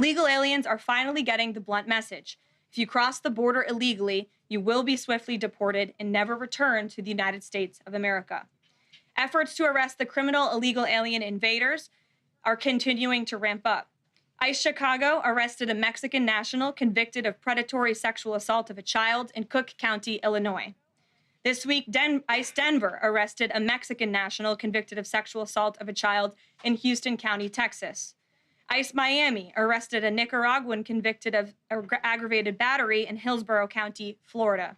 Illegal aliens are finally getting the blunt message. If you cross the border illegally, you will be swiftly deported and never return to the United States of America. Efforts to arrest the criminal illegal alien invaders are continuing to ramp up. ICE Chicago arrested a Mexican national convicted of predatory sexual assault of a child in Cook County, Illinois. This week, ICE Denver arrested a Mexican national convicted of sexual assault of a child in Houston County, Texas. ICE Miami arrested a Nicaraguan convicted of aggravated battery in Hillsborough County, Florida.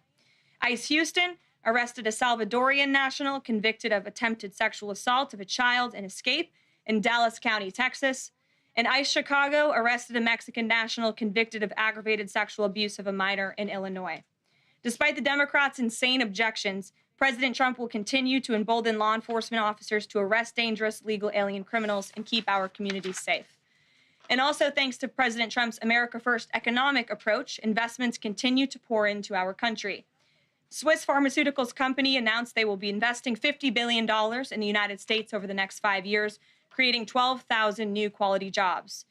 ICE Houston arrested a Salvadorian national convicted of attempted sexual assault of a child and escape in Dallas County, Texas. And ICE Chicago arrested a Mexican national convicted of aggravated sexual abuse of a minor in Illinois. Despite the Democrats' insane objections, President Trump will continue to embolden law enforcement officers to arrest dangerous legal alien criminals and keep our communities safe. And also, thanks to President Trump's America First economic approach, investments continue to pour into our country. Swiss pharmaceuticals company announced they will be investing $50 billion in the United States over the next 5 years, creating 12,000 new quality jobs.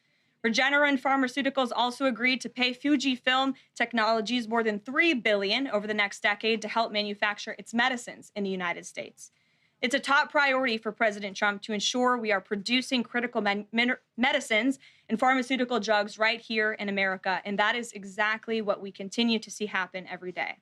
Regeneron Pharmaceuticals also agreed to pay Fujifilm Technologies more than $3 billion over the next decade to help manufacture its medicines in the United States. It's a top priority for President Trump to ensure we are producing critical medicines and pharmaceutical drugs right here in America, and that is exactly what we continue to see happen every day.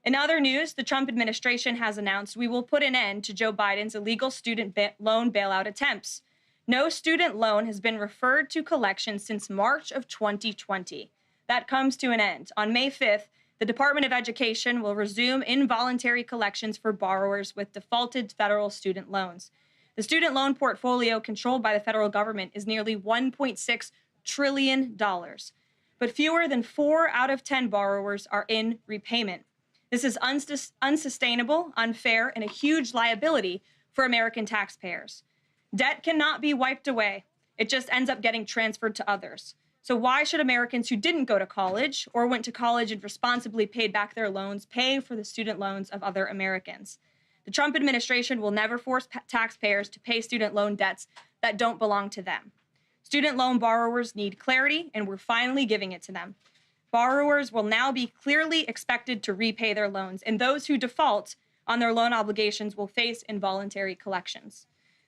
In other news, the Trump administration has announced we will put an end to Joe Biden's illegal student loan bailout attempts. No student loan has been referred to collection since March of 2020. That comes to an end. On May 5th, the Department of Education will resume involuntary collections for borrowers with defaulted federal student loans. The student loan portfolio controlled by the federal government is nearly $1.6 trillion, but fewer than 4 out of 10 borrowers are in repayment. This is unsustainable, unfair, and a huge liability for American taxpayers. Debt cannot be wiped away. It just ends up getting transferred to others. So why should Americans who didn't go to college or went to college and responsibly paid back their loans pay for the student loans of other Americans? The Trump administration will never force taxpayers to pay student loan debts that don't belong to them. Student loan borrowers need clarity, and we're finally giving it to them. Borrowers will now be clearly expected to repay their loans, and those who default on their loan obligations will face involuntary collections.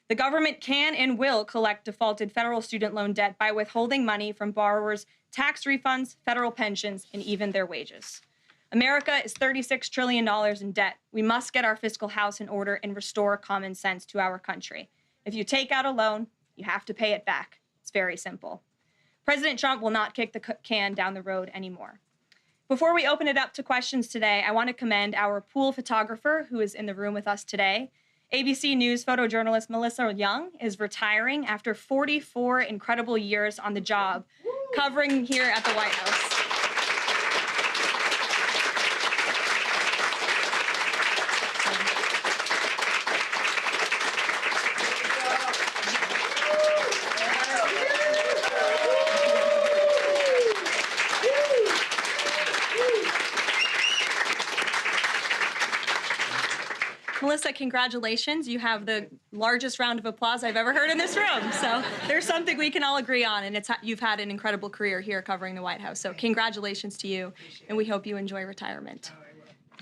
The government can and will collect defaulted federal student loan debt by withholding money from borrowers, tax refunds, federal pensions, and even their wages. America is $36 trillion in debt. We must get our fiscal house in order and restore common sense to our country. If you take out a loan, you have to pay it back. It's very simple. President Trump will not kick the can down the road anymore. Before we open it up to questions today, I want to commend our pool photographer who is in the room with us today. ABC News photojournalist Melissa Young is retiring after 44 incredible years on the job, covering here at the White House. Melissa, congratulations. You have the largest round of applause I've ever heard in this room. So there's something we can all agree on, and you've had an incredible career here covering the White House. So congratulations to you, and we hope you enjoy retirement.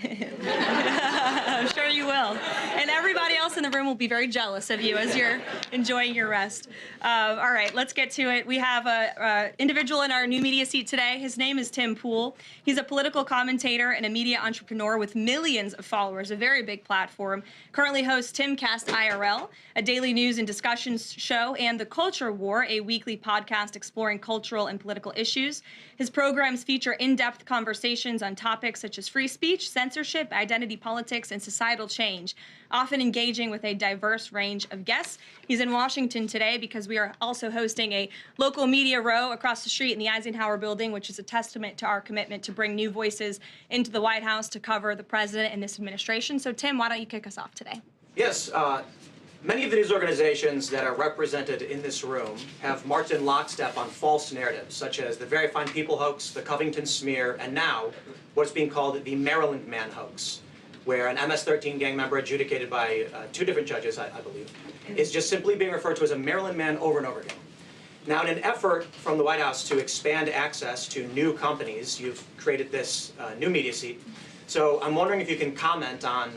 I'm sure you will. And everybody else in the room will be very jealous of you as you're enjoying your rest. All right, let's get to it. We have an individual in our new media seat today. His name is Tim Pool. He's a political commentator and a media entrepreneur with millions of followers, a very big platform. Currently hosts Timcast IRL, a daily news and discussions show, and The Culture War, a weekly podcast exploring cultural and political issues. His programs feature in-depth conversations on topics such as free speech, censorship, identity politics, and societal change, often engaging with a diverse range of guests. He's in Washington today because we are also hosting a local media row across the street in the Eisenhower Building, which is a testament to our commitment to bring new voices into the White House to cover the president and this administration. So, Tim, why don't you kick us off today? Yes. Many of the news organizations that are represented in this room have marched in lockstep on false narratives, such as the Very Fine People hoax, the Covington smear, and now what's being called the Maryland Man hoax, where an MS-13 gang member adjudicated by 2 different judges, I believe, is just simply being referred to as a Maryland Man over and over again. Now, in an effort from the White House to expand access to new companies, you've created this new media seat. So I'm wondering if you can comment on,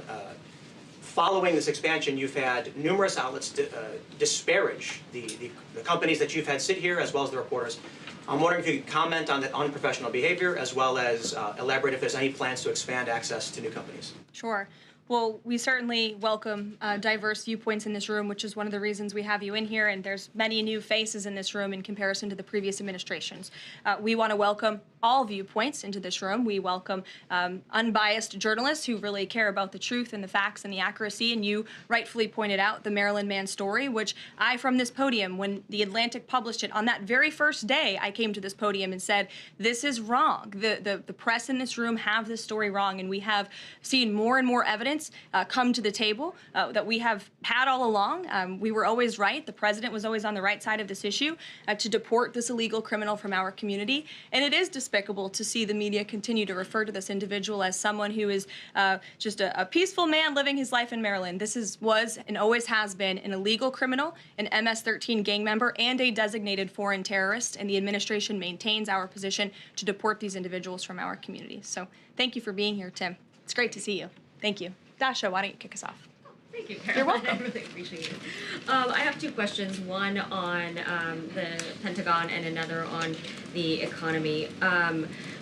following this expansion, you've had numerous outlets disparage the companies that you've had sit here, as well as the reporters. I'm wondering if you could comment on that unprofessional behavior, as well as elaborate if there's any plans to expand access to new companies. Sure. Well, we certainly welcome diverse viewpoints in this room, which is one of the reasons we have you in here, and there's many new faces in this room in comparison to the previous administrations. We want to welcome all viewpoints into this room. We welcome unbiased journalists who really care about the truth and the facts and the accuracy, and you rightfully pointed out the Maryland Man story, which I, from this podium, when The Atlantic published it, on that very first day, I came to this podium and said, this is wrong. The press in this room have this story wrong, and we have seen more and more evidence come to the table that we have had all along. We were always right. The president was always on the right side of this issue to deport this illegal criminal from our community. And it is despicable to see the media continue to refer to this individual as someone who is just a peaceful man living his life in Maryland. This was and always has been an illegal criminal, an MS-13 gang member, and a designated foreign terrorist. And the administration maintains our position to deport these individuals from our community. So thank you for being here, Tim. It's great to see you. Thank you. Dasha, why don't you kick us off? Thank you, Caroline. You're welcome. I really appreciate it. I have two questions, one on the Pentagon and another on the economy.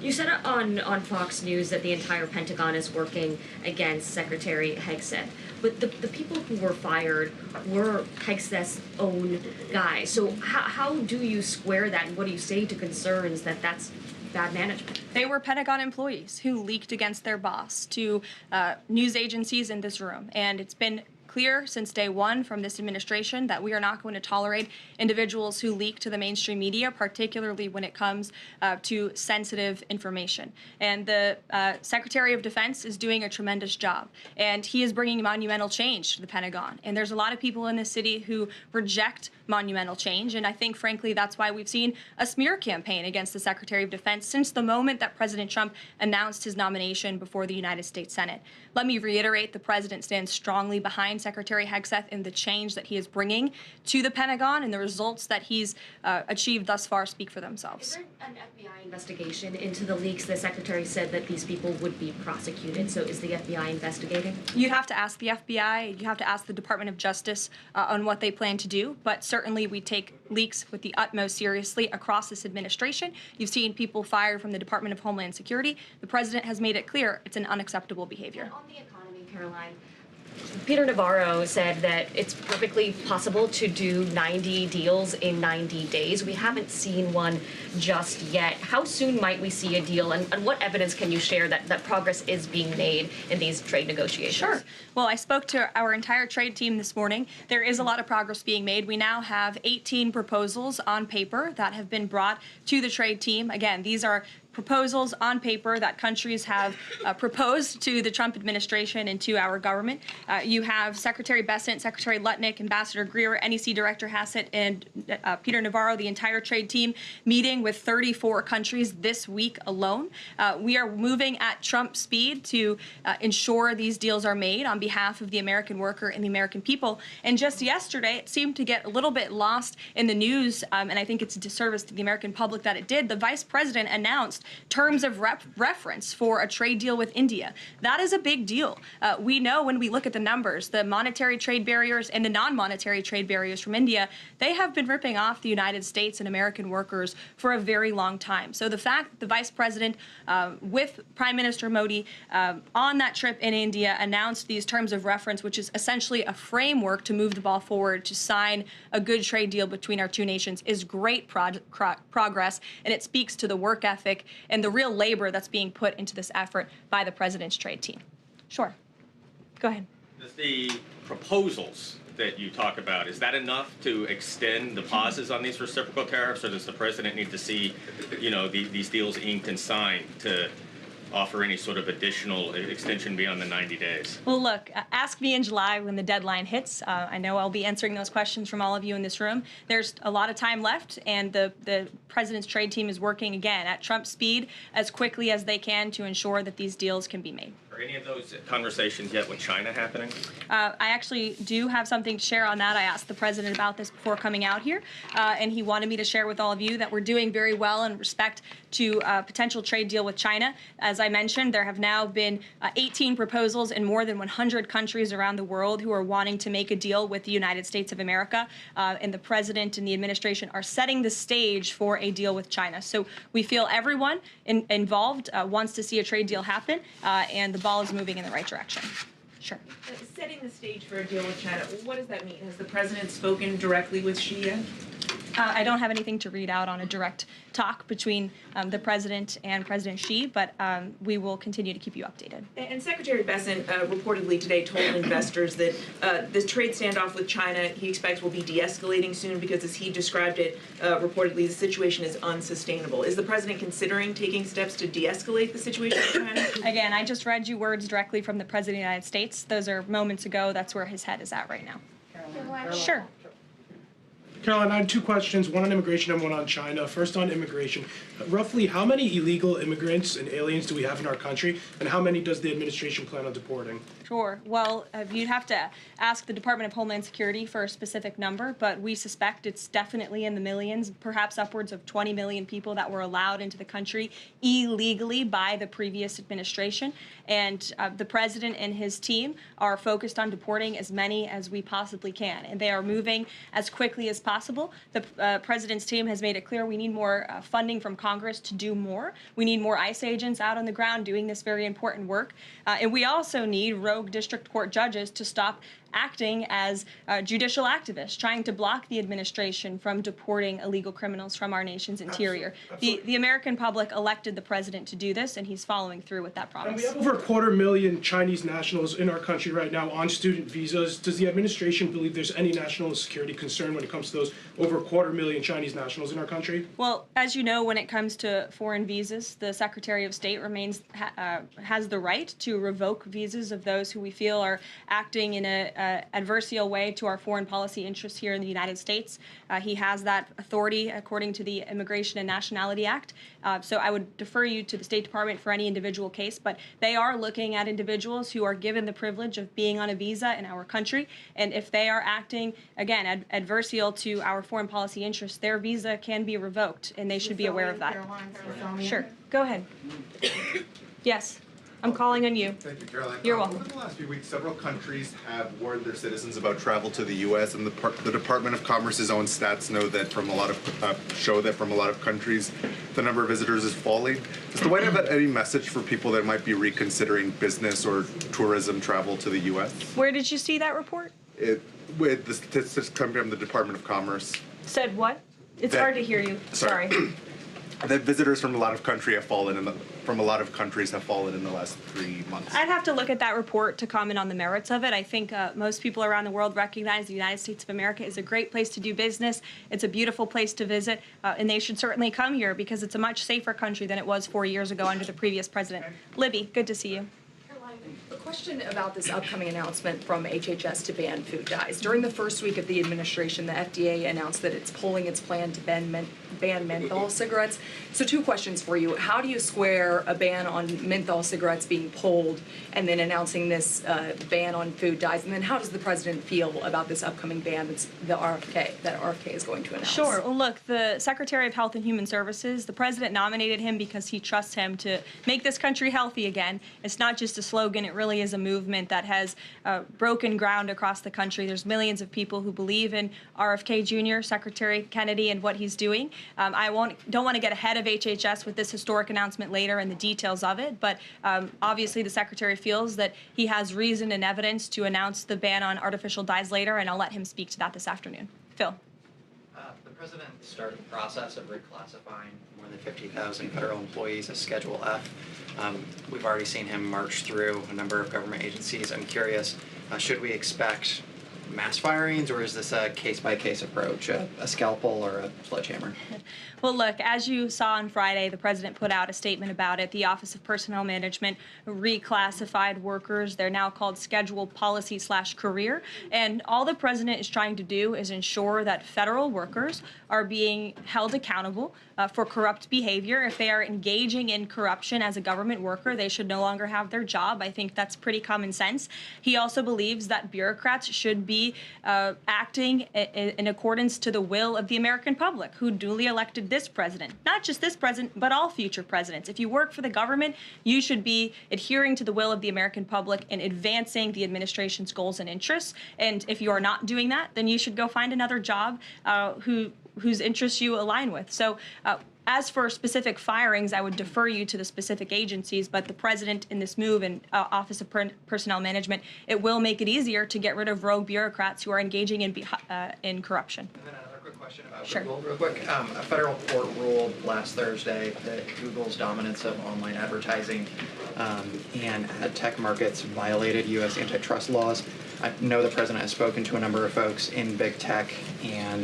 You said on Fox News that the entire Pentagon is working against Secretary Hegseth, but the people who were fired were Hegseth's own guys. So how do you square that, and what do you say to concerns that that's bad management? They were Pentagon employees who leaked against their boss to news agencies in this room. And it's been clear since day one from this administration that we are not going to tolerate individuals who leak to the mainstream media, particularly when it comes to sensitive information. And the Secretary of Defense is doing a tremendous job, and he is bringing monumental change to the Pentagon. And there's a lot of people in this city who reject monumental change, and I think, frankly, that's why we've seen a smear campaign against the Secretary of Defense since the moment that President Trump announced his nomination before the United States Senate. Let me reiterate, the president stands strongly behind Secretary Hegseth and the change that he is bringing to the Pentagon, and the results that he's achieved thus far speak for themselves. Is there an FBI investigation into the leaks? The Secretary said that these people would be prosecuted, so is the FBI investigating? You'd have to ask the FBI, you have to ask the Department of Justice on what they plan to do, but certainly we take leaks with the utmost seriously across this administration. You've seen people fired from the Department of Homeland Security. The president has made it clear it's an unacceptable behavior. And on the economy, Caroline, Peter Navarro said that it's perfectly possible to do 90 deals in 90 days. We haven't seen one just yet. How soon might we see a deal, and what evidence can you share that progress is being made in these trade negotiations? Sure. Well, I spoke to our entire trade team this morning. There is a lot of progress being made. We now have 18 proposals on paper that have been brought to the trade team. Again, these are proposals on paper that countries have proposed to the Trump administration and to our government. You have Secretary Bessent, Secretary Lutnick, Ambassador Greer, NEC Director Hassett, and Peter Navarro, the entire trade team, meeting with 34 countries this week alone. We are moving at Trump speed to ensure these deals are made on behalf of the American worker and the American people. And just yesterday, it seemed to get a little bit lost in the news, and I think it's a disservice to the American public that it did. The Vice President announced terms of reference for a trade deal with India. That is a big deal. We know when we look at the numbers, the monetary trade barriers and the non-monetary trade barriers from India, they have been ripping off the United States and American workers for a very long time. So the fact that the Vice President with Prime Minister Modi on that trip in India announced these terms of reference, which is essentially a framework to move the ball forward to sign a good trade deal between our two nations, is great progress, and it speaks to the work ethic and the real labor that's being put into this effort by the president's trade team. Sure. Go ahead. Does the proposals that you talk about, is that enough to extend the pauses on these reciprocal tariffs, or does the president need to see, these deals inked and signed to offer any sort of additional extension beyond the 90 days? Well, look, ask me in July when the deadline hits. I know I'll be answering those questions from all of you in this room. There's a lot of time left, and the president's trade team is working, again, at Trump speed as quickly as they can to ensure that these deals can be made. Are any of those conversations yet with China happening? I actually do have something to share on that. I asked the president about this before coming out here, and he wanted me to share with all of you that we're doing very well in respect to a potential trade deal with China. As I mentioned, there have now been 18 proposals in more than 100 countries around the world who are wanting to make a deal with the United States of America, and the president and the administration are setting the stage for a deal with China. So we feel everyone involved wants to see a trade deal happen, and the ball is moving in the right direction. Sure. Setting the stage for a deal with China, what does that mean? Has the president spoken directly with Xi yet? I don't have anything to read out on a direct talk between the president and President Xi, but we will continue to keep you updated. And Secretary Bessent reportedly today told investors that the trade standoff with China he expects will be de-escalating soon because, as he described it, reportedly the situation is unsustainable. Is the president considering taking steps to de-escalate the situation with China? Again, I just read you words directly from the President of the United States. Those are moments ago. That's where his head is at right now. Sure. Caroline, I had two questions, one on immigration and one on China. First on immigration. Roughly how many illegal immigrants and aliens do we have in our country, and how many does the administration plan on deporting? Sure. Well, you'd have to ask the Department of Homeland Security for a specific number, but we suspect it's definitely in the millions, perhaps upwards of 20 million people that were allowed into the country illegally by the previous administration. And the president and his team are focused on deporting as many as we possibly can, and they are moving as quickly as possible. The president's team has made it clear we need more funding from Congress to do more. We need more ICE agents out on the ground doing this very important work. And we also need rogue district court judges to stop acting as judicial activists, trying to block the administration from deporting illegal criminals from our nation's interior. Absolutely. The American public elected the president to do this, and he's following through with that promise. And we have over 250,000 Chinese nationals in our country right now on student visas. Does the administration believe there's any national security concern when it comes to those over 250,000 Chinese nationals in our country? Well, as you know, when it comes to foreign visas, the Secretary of State has the right to revoke visas of those who we feel are acting in a adversarial way to our foreign policy interests here in the United States. He has that authority according to the Immigration and Nationality Act. So I would defer you to the State Department for any individual case, but they are looking at individuals who are given the privilege of being on a visa in our country. And if they are acting, again, adversarial to our foreign policy interests, their visa can be revoked, and they should be aware of that. Sure. Go ahead. Yes. I'm calling on you. Thank you, Caroline. You're welcome. Over the last few weeks, several countries have warned their citizens about travel to the U.S., and the Department of Commerce's own stats know that from a lot of countries, the number of visitors is falling. Does the White House have any message for people that might be reconsidering business or tourism travel to the U.S.? Where did you see that report? With the statistics coming from the Department of Commerce. Said what? It's hard to hear you. Sorry. That visitors from a lot of countries have fallen in the last 3 months. I'd have to look at that report to comment on the merits of it. I think most people around the world recognize the United States of America is a great place to do business. It's a beautiful place to visit, and they should certainly come here because it's a much safer country than it was 4 years ago under the previous president. Libby, good to see you. A question about this upcoming announcement from HHS to ban food dyes. During the first week of the administration, the FDA announced that it's pulling its plan to ban menthol cigarettes. So two questions for you. How do you square a ban on menthol cigarettes being pulled and then announcing this ban on food dyes? And then how does the president feel about this upcoming ban that RFK is going to announce? Sure. Well, look, the Secretary of Health and Human Services, the president nominated him because he trusts him to make this country healthy again. It's not just a slogan. It really is a movement that has broken ground across the country. There's millions of people who believe in RFK Jr., Secretary Kennedy, and what he's doing. I don't want to get ahead of HHS with this historic announcement later and the details of it, but obviously the Secretary feels that he has reason and evidence to announce the ban on artificial dyes later, and I'll let him speak to that this afternoon. Phil. The president started the process of reclassifying more than 50,000 federal employees as Schedule F. We've already seen him march through a number of government agencies. I'm curious, should we expect mass firings, or is this a case-by-case approach, a scalpel or a sledgehammer? Well, look, as you saw on Friday, the president put out a statement about it. The Office of Personnel Management reclassified workers. They're now called scheduled policy/career. And all the president is trying to do is ensure that federal workers are being held accountable for corrupt behavior. If they are engaging in corruption as a government worker, they should no longer have their job. I think that's pretty common sense. He also believes that bureaucrats should be acting in accordance to the will of the American public, who duly elected this president. Not just this president, but all future presidents. If you work for the government, you should be adhering to the will of the American public and advancing the administration's goals and interests. And if you are not doing that, then you should go find another job whose interests you align with. So as for specific firings, I would defer you to the specific agencies, but the president in this move and Office of Personnel Management, it will make it easier to get rid of rogue bureaucrats who are engaging in corruption. And then another quick question about Sure. Google, real quick. A federal court ruled last Thursday that Google's dominance of online advertising and ad tech markets violated U.S. antitrust laws. I know the president has spoken to a number of folks in big tech, and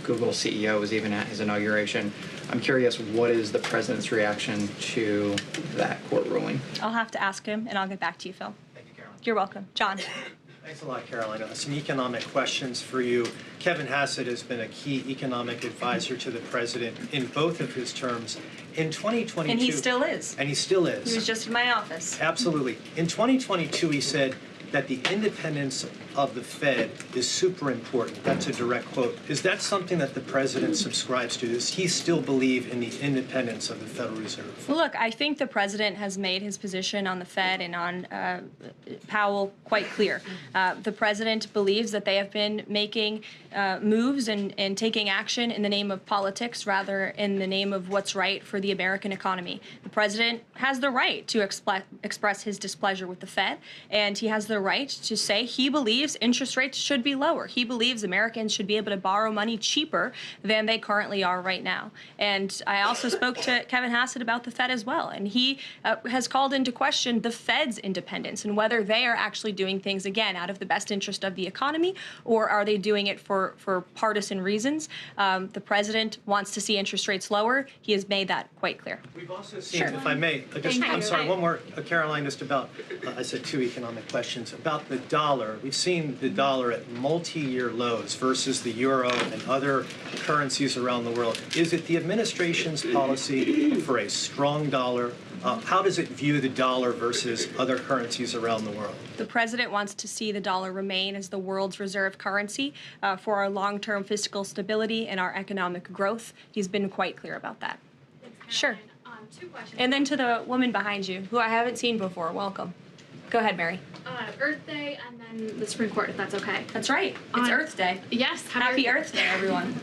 Google's CEO was even at his inauguration. I'm curious, what is the president's reaction to that court ruling? I'll have to ask him, and I'll get back to you, Phil. Thank you, Caroline. You're welcome. John. Thanks a lot, Carolina. Some economic questions for you. Kevin Hassett has been a key economic advisor to the president in both of his terms. In 2022... And he still is. And he still is. He was just in my office. Absolutely. In 2022, he said that the independence of the Fed is super important. That's a direct quote. Is that something that the president subscribes to? Does he still believe in the independence of the Federal Reserve? Well, look, I think the president has made his position on the Fed and on Powell quite clear. The president believes that they have been making moves and taking action in the name of politics rather in the name of what's right for the American economy. The president has the right to express his displeasure with the Fed, and he has the right to say he believes interest rates should be lower. He believes Americans should be able to borrow money cheaper than they currently are right now. And I also spoke to Kevin Hassett about the Fed as well, and he has called into question the Fed's independence and whether they are actually doing things, again, out of the best interest of the economy, or are they doing it for partisan reasons. The president wants to see interest rates lower. He has made that quite clear. We've also seen, if I may, I'm sorry, one more, Caroline, just about, I said two economic questions, about the dollar. We've seen the dollar at multi-year lows versus the euro and other currencies around the world. Is it the administration's policy for a strong dollar? How does it view the dollar versus other currencies around the world? The president wants to see the dollar remain as the world's reserve currency for our long-term fiscal stability and our economic growth. He's been quite clear about that. Sure. Two questions. And then to the woman behind you, who I haven't seen before, welcome. Go ahead, Mary. Earth Day and then the Supreme Court, if that's okay. That's right. It's Earth Day. Yes. Happy Earth Day, everyone.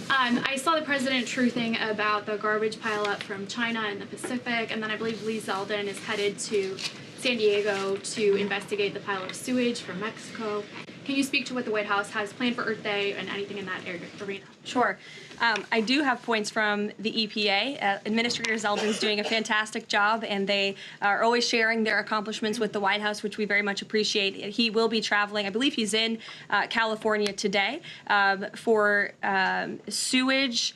I saw the president truthing about the garbage pileup from China in the Pacific, and then I believe Lee Zeldin is headed to San Diego to investigate the pile of sewage from Mexico. Can you speak to what the White House has planned for Earth Day and anything in that arena? Sure. I do have points from the EPA. Administrator Zeldin is doing a fantastic job, and they are always sharing their accomplishments with the White House, which we very much appreciate. He will be traveling. I believe he's in California today for sewage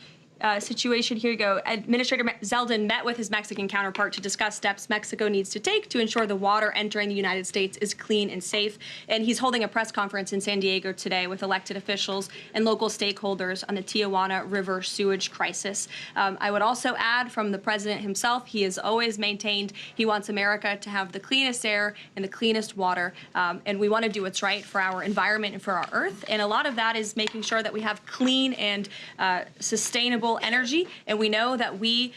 situation. Here you go. Administrator Zeldin met with his Mexican counterpart to discuss steps Mexico needs to take to ensure the water entering the United States is clean and safe. And he's holding a press conference in San Diego today with elected officials and local stakeholders on the Tijuana River sewage crisis. I would also add from the president himself, he has always maintained he wants America to have the cleanest air and the cleanest water. And we want to do what's right for our environment and for our earth. And a lot of that is making sure that we have clean and sustainable energy, and we know that we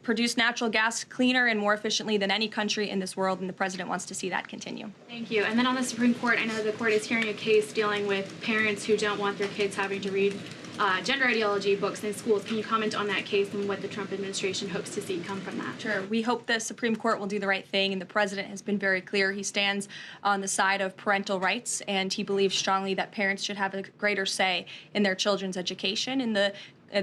produce natural gas cleaner and more efficiently than any country in this world, and the president wants to see that continue. Thank you. And then on the Supreme Court, I know the court is hearing a case dealing with parents who don't want their kids having to read gender ideology books in schools. Can you comment on that case and what the Trump administration hopes to see come from that? Sure. We hope the Supreme Court will do the right thing, and the president has been very clear. He stands on the side of parental rights, and he believes strongly that parents should have a greater say in their children's education and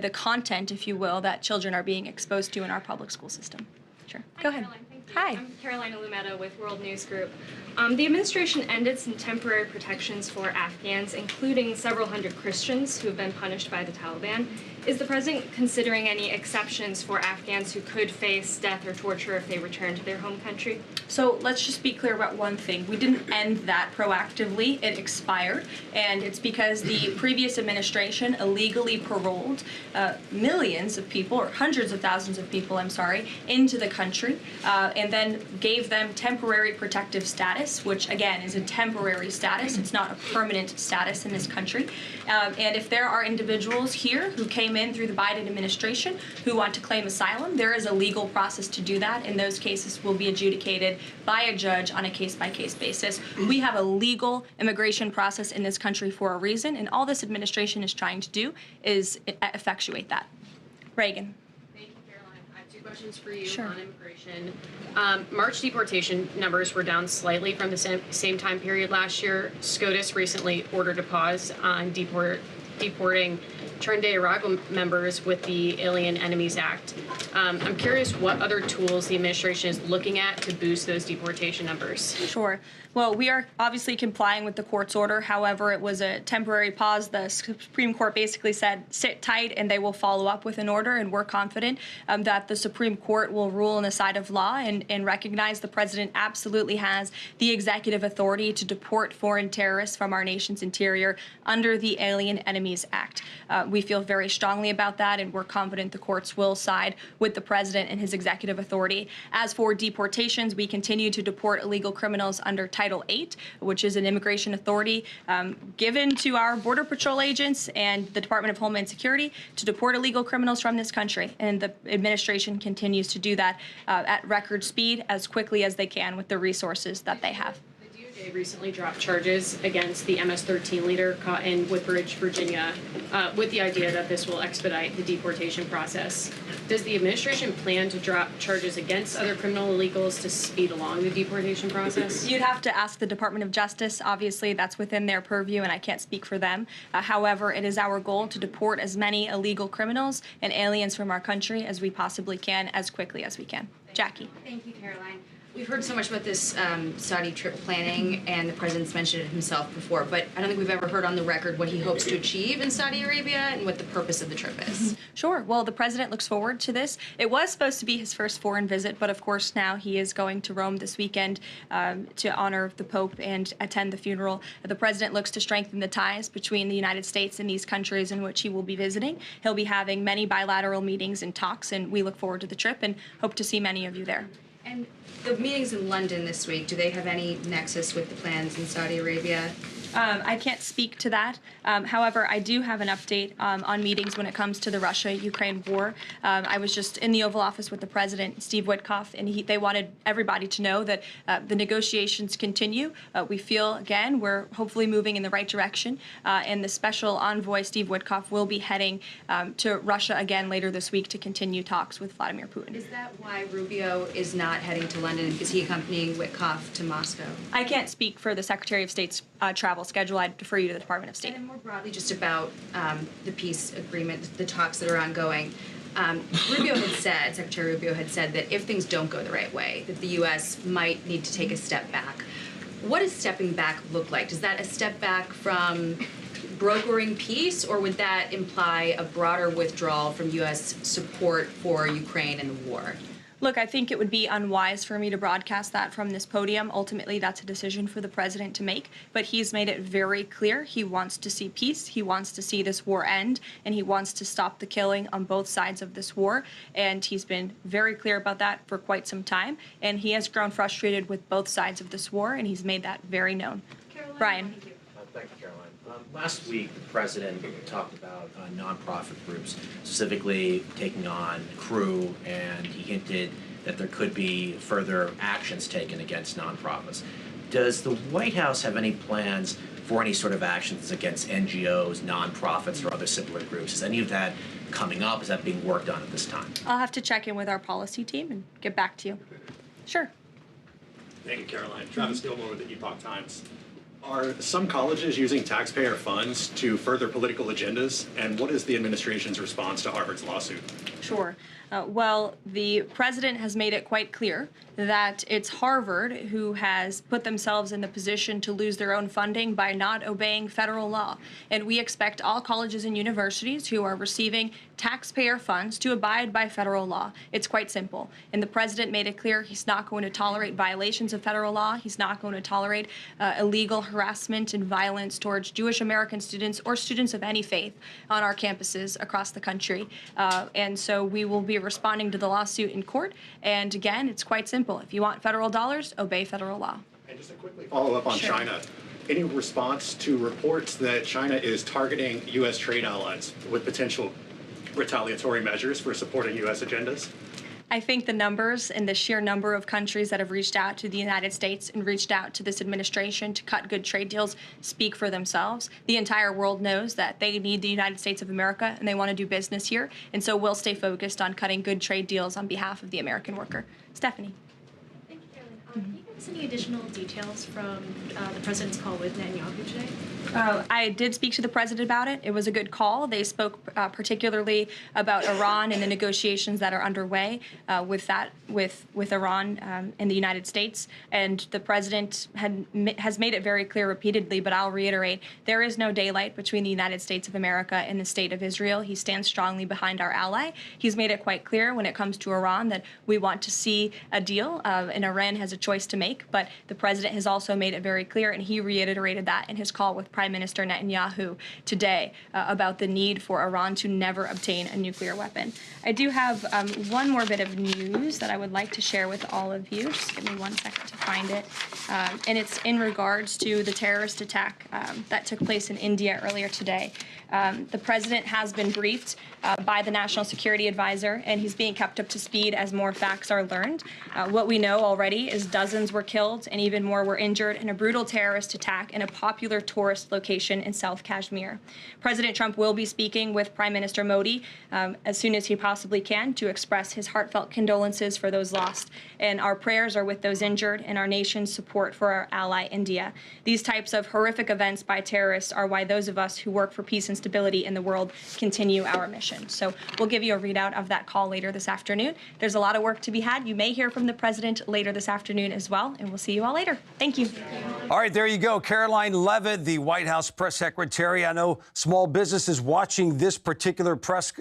the content, if you will, that children are being exposed to in our public school system. Sure. Go ahead. Caroline, thank you. Hi. I'm Carolina Lumetta with World News Group. The administration ended some temporary protections for Afghans, including several hundred Christians who have been punished by the Taliban. Is the president considering any exceptions for Afghans who could face death or torture if they return to their home country? So let's just be clear about one thing. We didn't end that proactively. It expired, and it's because the previous administration illegally paroled millions of people, or hundreds of thousands of people, I'm sorry, into the country, and then gave them temporary protective status, which again is a temporary status. It's not a permanent status in this country. And if there are individuals here who came in through the Biden administration who want to claim asylum, there is a legal process to do that, and those cases will be adjudicated by a judge on a case-by-case basis. We have a legal immigration process in this country for a reason, and all this administration is trying to do is effectuate that. Reagan. Thank you, Caroline. I have two questions for you Sure. on immigration. March deportation numbers were down slightly from the same time period last year. SCOTUS recently ordered a pause on deporting Trinidad and Tobago members with the Alien Enemies Act. I'm curious what other tools the administration is looking at to boost those deportation numbers. Sure. Well, we are obviously complying with the court's order. However, it was a temporary pause. The Supreme Court basically said, sit tight, and they will follow up with an order, and we're confident that the Supreme Court will rule on the side of law and recognize the president absolutely has the executive authority to deport foreign terrorists from our nation's interior under the Alien Enemies Act. We feel very strongly about that, and we're confident the courts will side with the president and his executive authority. As for deportations, we continue to deport illegal criminals under Title VIII, which is an immigration authority given to our Border Patrol agents and the Department of Homeland Security to deport illegal criminals from this country. And the administration continues to do that at record speed as quickly as they can with the resources that they have. They recently dropped charges against the MS-13 leader caught in Woodbridge, Virginia, with the idea that this will expedite the deportation process. Does the administration plan to drop charges against other criminal illegals to speed along the deportation process? You'd have to ask the Department of Justice. Obviously, that's within their purview, and I can't speak for them. However, it is our goal to deport as many illegal criminals and aliens from our country as we possibly can, as quickly as we can. Jackie. Thank you, Caroline. We've heard so much about this Saudi trip planning, and the president's mentioned it himself before, but I don't think we've ever heard on the record what he hopes to achieve in Saudi Arabia and what the purpose of the trip is. Sure. Well, the president looks forward to this. It was supposed to be his first foreign visit, but of course now he is going to Rome this weekend to honor the Pope and attend the funeral. The president looks to strengthen the ties between the United States and these countries in which he will be visiting. He'll be having many bilateral meetings and talks, and we look forward to the trip and hope to see many of you there. And the meetings in London this week, do they have any nexus with the plans in Saudi Arabia? I can't speak to that. However, I do have an update on meetings when it comes to the Russia-Ukraine war. I was just in the Oval Office with the President, Steve Witkoff, and they wanted everybody to know that the negotiations continue. We feel, again, we're hopefully moving in the right direction, and the special envoy, Steve Witkoff, will be heading to Russia again later this week to continue talks with Vladimir Putin. Is that why Rubio is not heading to London? Is he accompanying Witkoff to Moscow? I can't speak for the Secretary of State's travel schedule. I'd defer you to the Department of State. And then more broadly, just about the peace agreement, the talks that are ongoing. Secretary Rubio had said that if things don't go the right way, that the U.S. might need to take a step back. What does stepping back look like? Is that a step back from brokering peace, or would that imply a broader withdrawal from U.S. support for Ukraine and the war? Look, I think it would be unwise for me to broadcast that from this podium. Ultimately, that's a decision for the president to make, but he's made it very clear he wants to see peace, he wants to see this war end, and he wants to stop the killing on both sides of this war, and he's been very clear about that for quite some time, and he has grown frustrated with both sides of this war, and he's made that very known. Caroline, Brian. thank you. Thank you, Caroline. Last week, the president talked about nonprofit groups, specifically taking on crew, and he hinted that there could be further actions taken against nonprofits. Does the White House have any plans for any sort of actions against NGOs, nonprofits, or other similar groups? Is any of that coming up? Is that being worked on at this time? I'll have to check in with our policy team and get back to you. Sure. Thank you, Caroline. Travis Gilmore with the Epoch Times. Are some colleges using taxpayer funds to further political agendas? And what is the administration's response to Harvard's lawsuit? Sure. Well, the president has made it quite clear that it's Harvard who has put themselves in the position to lose their own funding by not obeying federal law. And we expect all colleges and universities who are receiving taxpayer funds to abide by federal law. It's quite simple. And the president made it clear he's not going to tolerate violations of federal law. He's not going to tolerate illegal harassment and violence towards Jewish American students or students of any faith on our campuses across the country. And so we will be responding to the lawsuit in court. And again, it's quite simple. If you want federal dollars, obey federal law. And just a quickly follow up on China. Any response to reports that China is targeting U.S. trade allies with potential retaliatory measures for supporting U.S. agendas? I think the numbers and the sheer number of countries that have reached out to the United States and reached out to this administration to cut good trade deals speak for themselves. The entire world knows that they need the United States of America and they want to do business here. And so we'll stay focused on cutting good trade deals on behalf of the American worker. Stephanie. Thank you, Carolyn. Can you give us any additional details from the president's call with Netanyahu today? I did speak to the president about it. It was a good call. They spoke particularly about Iran and the negotiations that are underway with Iran and the United States. And the president has made it very clear repeatedly, but I'll reiterate, there is no daylight between the United States of America and the state of Israel. He stands strongly behind our ally. He's made it quite clear when it comes to Iran that we want to see a deal, and Iran has a choice to make. But the president has also made it very clear, and he reiterated that in his call with Prime Minister Netanyahu today about the need for Iran to never obtain a nuclear weapon. I do have one more bit of news that I would like to share with all of you. Just give me 1 second to find it. And it's in regards to the terrorist attack that took place in India earlier today. The president has been briefed by the National Security Advisor, and he's being kept up to speed as more facts are learned. What we know already is dozens were killed and even more were injured in a brutal terrorist attack in a popular tourist location in South Kashmir. President Trump will be speaking with Prime Minister Modi as soon as he possibly can to express his heartfelt condolences for those lost. And our prayers are with those injured and our nation's support for our ally, India. These types of horrific events by terrorists are why those of us who work for peace and stability in the world continue our mission. So we'll give you a readout of that call later this afternoon. There's a lot of work to be had. You may hear from the president later this afternoon as well, and we'll see you all later. Thank you. All right, there you go. Caroline Leavitt, the White House press secretary. I know small businesses watching this particular press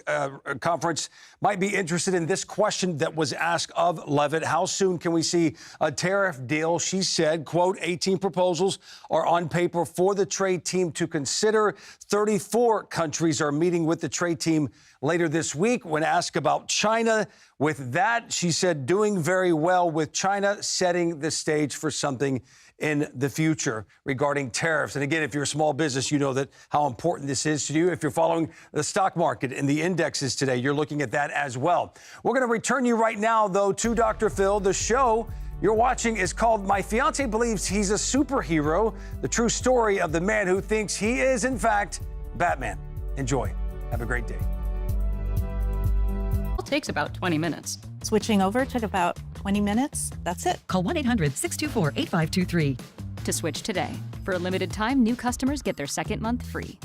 conference might be interested in this question that was asked of Leavitt. How soon can we see a tariff deal? She said, quote, 18 proposals are on paper for the trade team to consider. 34 countries are meeting with the trade team later this week. When asked about China, with that, she said, doing very well with China, setting the stage for something in the future regarding tariffs. And again, if you're a small business, you know that how important this is to you. If you're following the stock market and the indexes today, you're looking at that as well. We're going to return you right now, though, to Dr. Phil. The show you're watching is called My Fiancé Believes He's a Superhero, the true story of the man who thinks he is, in fact, Batman. Enjoy. Have a great day. It takes about 20 minutes. Switching over took about 20 minutes. That's it. Call 1-800-624-8523 to switch today. For a limited time, new customers get their second month free.